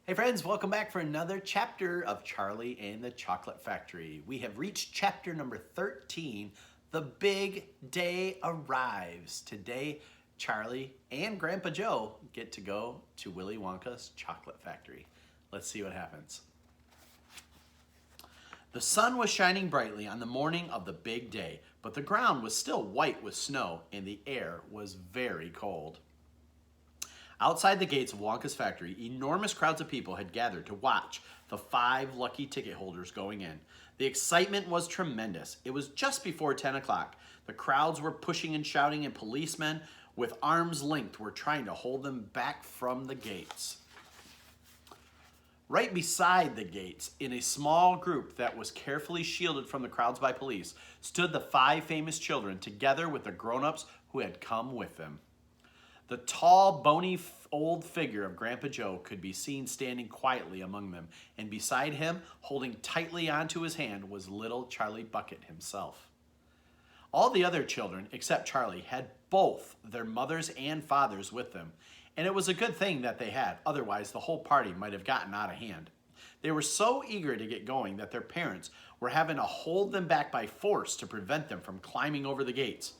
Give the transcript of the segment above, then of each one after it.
Hey friends, welcome back for another chapter of Charlie and the Chocolate Factory. We have reached chapter number 13. The big day arrives. Today, Charlie and Grandpa Joe get to go to Willy Wonka's chocolate factory. Let's see what happens. The sun was shining brightly on the morning of the big day, but the ground was still white with snow and the air was very cold. Outside the gates of Wonka's factory, enormous crowds of people had gathered to watch the 5 lucky ticket holders going in. The excitement was tremendous. It was just before 10 o'clock. The crowds were pushing and shouting, and policemen with arms linked were trying to hold them back from the gates. Right beside the gates, in a small group that was carefully shielded from the crowds by police, stood the 5 famous children together with the grown-ups who had come with them. The tall, bony, old figure of Grandpa Joe could be seen standing quietly among them, and beside him, holding tightly onto his hand, was little Charlie Bucket himself. All the other children, except Charlie, had both their mothers and fathers with them, and it was a good thing that they had, otherwise the whole party might have gotten out of hand. They were so eager to get going that their parents were having to hold them back by force to prevent them from climbing over the gates.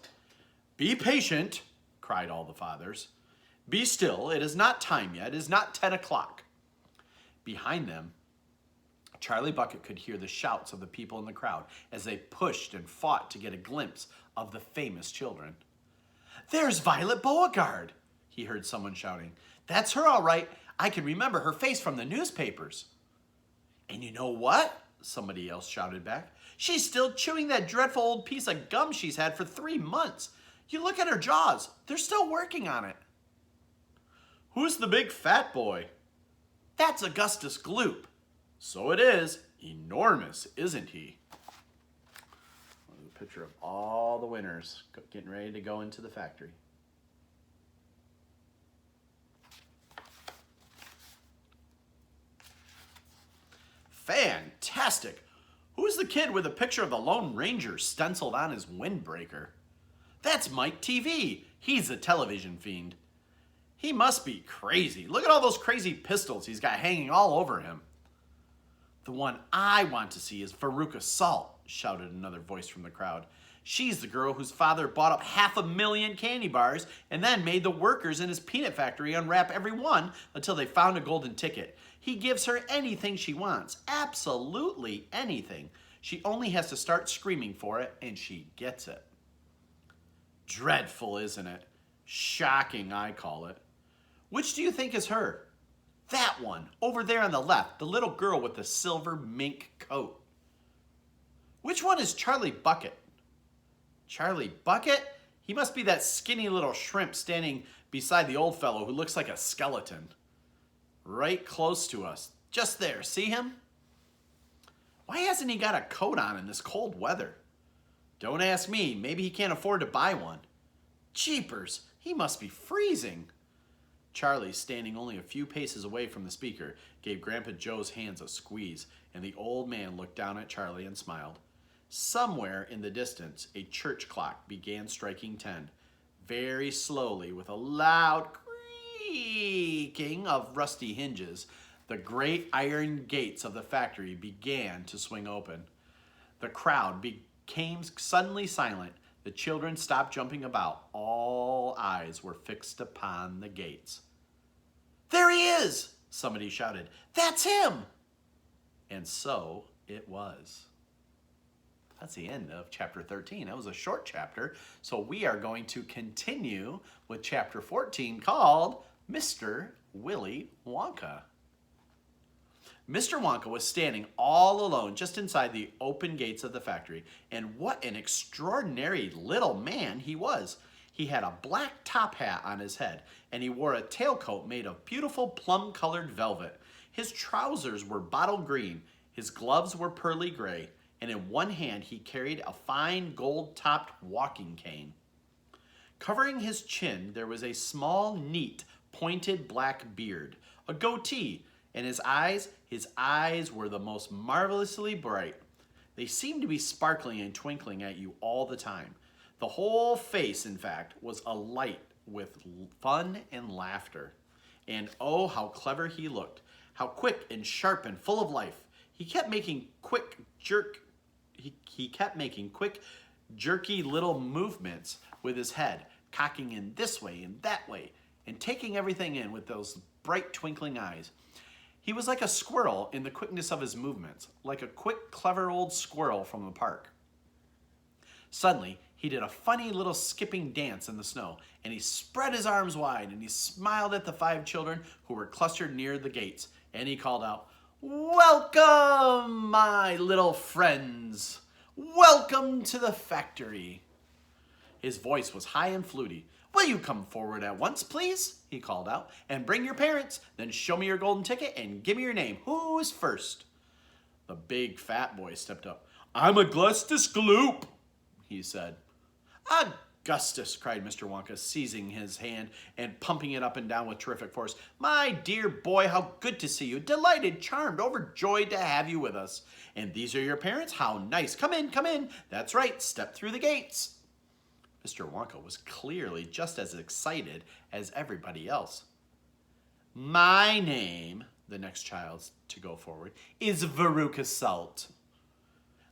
"Be patient," cried all the fathers. "Be still, it is not time yet, it is not 10 o'clock. Behind them, Charlie Bucket could hear the shouts of the people in the crowd as they pushed and fought to get a glimpse of the famous children. "There's Violet Beauregard," he heard someone shouting. "That's her all right. I can remember her face from the newspapers." "And you know what?" somebody else shouted back. "She's still chewing that dreadful old piece of gum she's had for 3 months. You look at her jaws. They're still working on it." "Who's the big fat boy?" "That's Augustus Gloop." "So it is. Enormous, isn't he?" A picture of all the winners getting ready to go into the factory. Fantastic! Who's the kid with a picture of the Lone Ranger stenciled on his windbreaker? "That's Mike TV. He's a television fiend. He must be crazy. Look at all those crazy pistols he's got hanging all over him." "The one I want to see is Veruca Salt," shouted another voice from the crowd. "She's the girl whose father bought up 500,000 candy bars and then made the workers in his peanut factory unwrap every one until they found a golden ticket. He gives her anything she wants, absolutely anything. She only has to start screaming for it and she gets it." "Dreadful, isn't it? Shocking, I call it. Which do you think is her?" "That one, over there on the left, the little girl with the silver mink coat." "Which one is Charlie Bucket?" "Charlie Bucket? He must be that skinny little shrimp standing beside the old fellow who looks like a skeleton. Right close to us. Just there, see him? Why hasn't he got a coat on in this cold weather? Don't ask me, maybe he can't afford to buy one. Jeepers, he must be freezing." Charlie, standing only a few paces away from the speaker, gave Grandpa Joe's hands a squeeze, and the old man looked down at Charlie and smiled. Somewhere in the distance, a church clock began striking 10. Very slowly, with a loud creaking of rusty hinges, the great iron gates of the factory began to swing open. The crowd became suddenly silent. The children stopped jumping about. All eyes were fixed upon the gates. "There he is!" somebody shouted. "That's him!" And so it was. That's the end of chapter 13. That was a short chapter, so we are going to continue with chapter 14 called Mr. Willy Wonka. Mr. Wonka was standing all alone just inside the open gates of the factory, and what an extraordinary little man he was. He had a black top hat on his head, and he wore a tailcoat made of beautiful plum-colored velvet. His trousers were bottle green, his gloves were pearly gray, and in one hand he carried a fine gold-topped walking cane. Covering his chin, there was a small, neat, pointed black beard, a goatee, and his eyes were the most marvelously bright. They seemed to be sparkling and twinkling at you all the time. The whole face, in fact, was alight with fun and laughter. And oh, how clever he looked. How quick and sharp and full of life. He kept making he kept making quick, jerky little movements with his head, cocking in this way and that way, and taking everything in with those bright twinkling eyes. He was like a squirrel in the quickness of his movements, like a quick, clever old squirrel from the park. Suddenly, he did a funny little skipping dance in the snow, and he spread his arms wide, and he smiled at the 5 children who were clustered near the gates, and he called out, "Welcome, my little friends! Welcome to the factory!" His voice was high and fluty. "Will you come forward at once, please?" he called out, "and bring your parents. Then show me your golden ticket and give me your name. Who's first?" The big fat boy stepped up. "I'm Augustus Gloop," he said. "Augustus," cried Mr. Wonka, seizing his hand and pumping it up and down with terrific force. "My dear boy, how good to see you. Delighted, charmed, overjoyed to have you with us. And these are your parents? How nice. Come in, come in. That's right, step through the gates." Mr. Wonka was clearly just as excited as everybody else. "My name," the next child to go forward, "is Veruca Salt."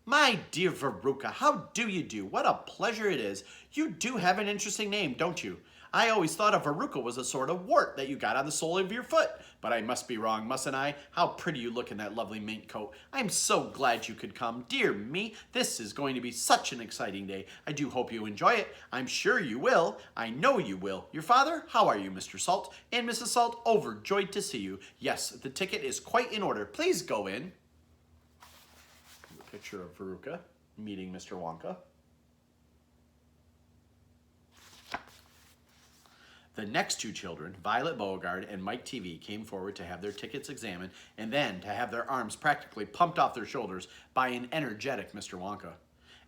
"My dear Veruca, how do you do? What a pleasure it is. You do have an interesting name, don't you? I always thought a verruca was a sort of wart that you got on the sole of your foot. But I must be wrong, mustn't I? How pretty you look in that lovely mink coat. I'm so glad you could come. Dear me, this is going to be such an exciting day. I do hope you enjoy it. I'm sure you will. I know you will. Your father? How are you, Mr. Salt? And Mrs. Salt? Overjoyed to see you. Yes, the ticket is quite in order. Please go in." A picture of Veruca meeting Mr. Wonka. The next 2 children, Violet Beauregard and Mike TV, came forward to have their tickets examined and then to have their arms practically pumped off their shoulders by an energetic Mr. Wonka.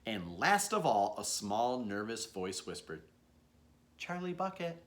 And last of all, a small, nervous voice whispered, "Charlie Bucket."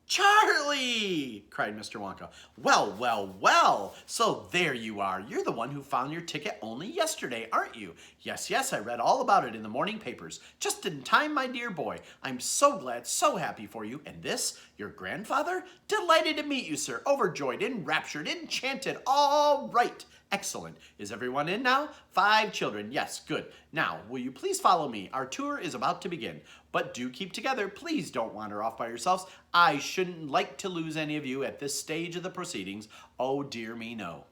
"Charlie!" cried Mr. Wonka. "Well, well, well! So there you are. You're the one who found your ticket only yesterday, aren't you? Yes, yes, I read all about it in the morning papers. Just in time, my dear boy. I'm so glad, so happy for you. And this, your grandfather? Delighted to meet you, sir. Overjoyed, enraptured, enchanted. All right. Excellent. Is everyone in now? 5 children. Yes, good. Now, will you please follow me? Our tour is about to begin. But do keep together. Please don't wander off by yourselves. I shouldn't like to lose any of you at this stage of the proceedings. Oh, dear me, no."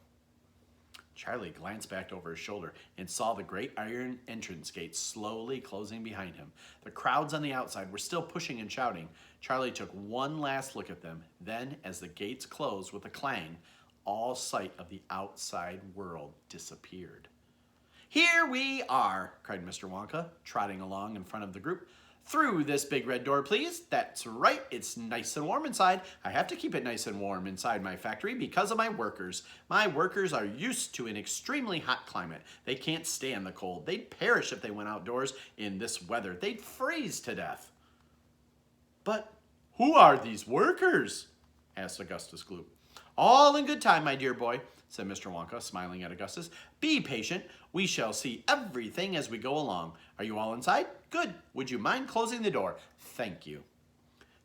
Charlie glanced back over his shoulder and saw the great iron entrance gate slowly closing behind him. The crowds on the outside were still pushing and shouting. Charlie took one last look at them. Then, as the gates closed with a clang, all sight of the outside world disappeared. "Here we are," cried Mr. Wonka, trotting along in front of the group. "Through this big red door, please. That's right, it's nice and warm inside. I have to keep it nice and warm inside my factory because of my workers. My workers are used to an extremely hot climate. They can't stand the cold. They'd perish if they went outdoors in this weather. They'd freeze to death." "But who are these workers?" asked Augustus Gloop. "All in good time, my dear boy," said Mr. Wonka, smiling at Augustus. "Be patient. We shall see everything as we go along. Are you all inside? Good. Would you mind closing the door? Thank you."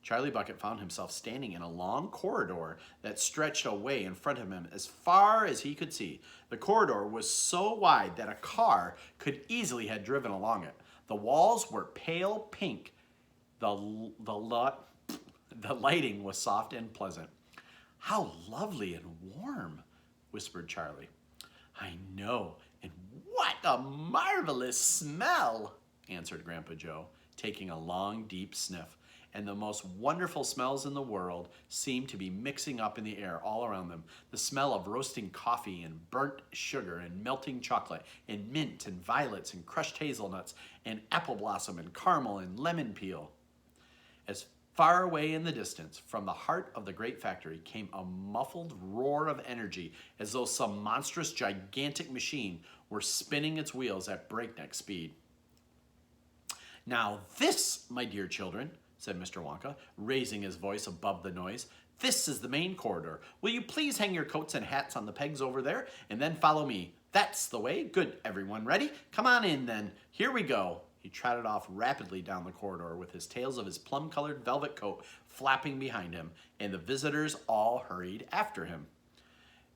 Charlie Bucket found himself standing in a long corridor that stretched away in front of him as far as he could see. The corridor was so wide that a car could easily have driven along it. The walls were pale pink. The lighting was soft and pleasant. "How lovely and warm," whispered Charlie. "I know, and what a marvelous smell," answered Grandpa Joe, taking a long, deep sniff. And the most wonderful smells in the world seemed to be mixing up in the air all around them. The smell of roasting coffee and burnt sugar and melting chocolate and mint and violets and crushed hazelnuts and apple blossom and caramel and lemon peel. As far away in the distance, from the heart of the great factory, came a muffled roar of energy, as though some monstrous, gigantic machine were spinning its wheels at breakneck speed. "Now this, my dear children," said Mr. Wonka, raising his voice above the noise, "this is the main corridor. Will you please hang your coats and hats on the pegs over there, and then follow me? That's the way. Good. Everyone ready? Come on in, then. Here we go." He trotted off rapidly down the corridor with his tails of his plum-colored velvet coat flapping behind him, and the visitors all hurried after him.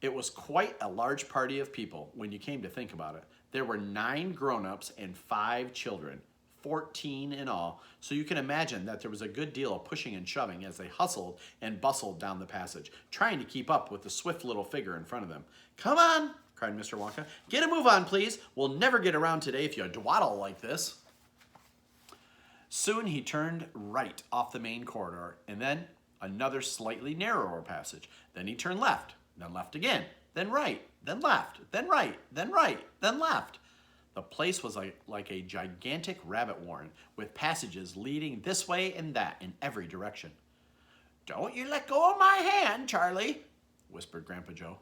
It was quite a large party of people when you came to think about it. There were 9 grown-ups and 5 children, 14 in all, so you can imagine that there was a good deal of pushing and shoving as they hustled and bustled down the passage, trying to keep up with the swift little figure in front of them. "Come on," cried Mr. Wonka. "Get a move on, please. We'll never get around today if you dwaddle like this." Soon he turned right off the main corridor, and then another slightly narrower passage. Then he turned left, then left again, then right, then left, then right, then right, then left. The place was like a gigantic rabbit warren, with passages leading this way and that in every direction. "Don't you let go of my hand, Charlie," whispered Grandpa Joe.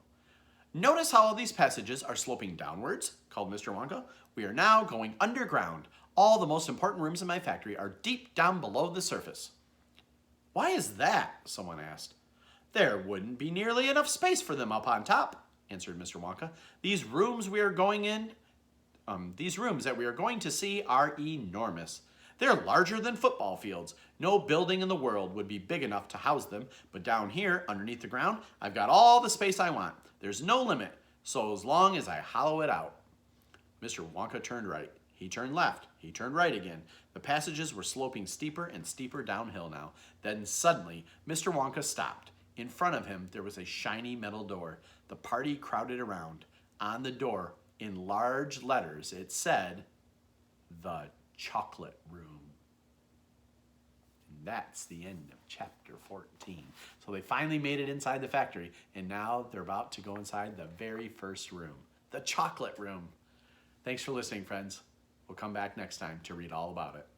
"Notice how all these passages are sloping downwards," called Mr. Wonka. "We are now going underground. All the most important rooms in my factory are deep down below the surface." "Why is that?" someone asked. "There wouldn't be nearly enough space for them up on top," answered Mr. Wonka. These rooms that we are going to see are enormous. They're larger than football fields. No building in the world would be big enough to house them, but down here, underneath the ground, I've got all the space I want. There's no limit, so as long as I hollow it out." Mr. Wonka turned right. He turned left. He turned right again. The passages were sloping steeper and steeper downhill now. Then suddenly, Mr. Wonka stopped. In front of him, there was a shiny metal door. The party crowded around. On the door, in large letters, it said, "The Chocolate Room." And that's the end of chapter 14. So they finally made it inside the factory, and now they're about to go inside the very first room, the chocolate room. Thanks for listening, friends. We'll come back next time to read all about it.